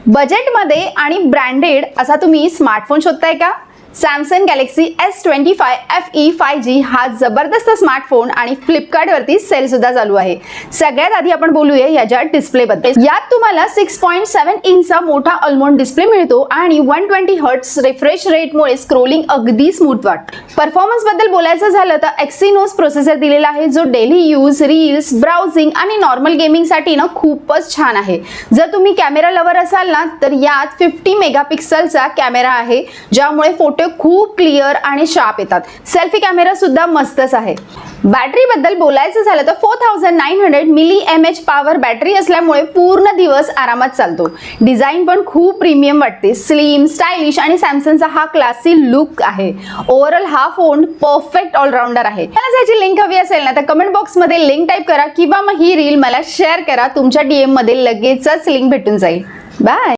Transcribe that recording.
बजेटमध्ये आणि ब्रँडेड असा तुम्ही स्मार्टफोन शोधताय का? Samsung Galaxy S25 FE 5G हा जबरदस्त स्मार्टफोन आणि फ्लिपकार्टवरती सेल सुद्धा चालू आहे. सगळ्यात आधी आपण बोलूया याच्या डिस्प्लेबद्दल. यात तुम्हाला 6.7 इंचचा मोठा अल्मोंड डिस्प्ले मिळतो आणि 120 हर्ट्ज रिफ्रेश रेटमुळे स्क्रोलिंग अगदी स्मूथ वाटतं. परफॉर्मन्स बद्दल बोलायचं झालं तर Exynos प्रोसेसर दिलेला आहे जो डेली यूज, रील्स, ब्राउझिंग आणि नॉर्मल गेमिंगसाठी ना खूपच छान आहे. जर तुम्ही कॅमेरा लवर असाल ना तर यात 50 मेगापिक्सलचा कॅमेरा आहे ज्यामुळे फोटो खूप क्लिअर आणि शार्प येतात. सेल्फी कॅमेरा सुद्धा मस्तच आहे. बॅटरी बद्दल बोलायचं झालं तर 4900 mAh पॉवर बॅटरी असल्यामुळे पूर्ण दिवस आरामात चालतो. डिझाईन पण खूप प्रीमियम वाटते, स्लिम, स्टायलिश आणि सॅमसंगचा हा क्लासी लुक आहे. ओव्हरऑल हा फोन परफेक्ट ऑलराऊंडर आहे. मला याची लिंक हवी असेल ना तर कमेंट बॉक्स मध्ये लिंक टाईप करा किंवा मग ही रील मला शेअर करा. तुमच्या DM मध्ये लगेचच लिंक भेटून जाईल. बाय.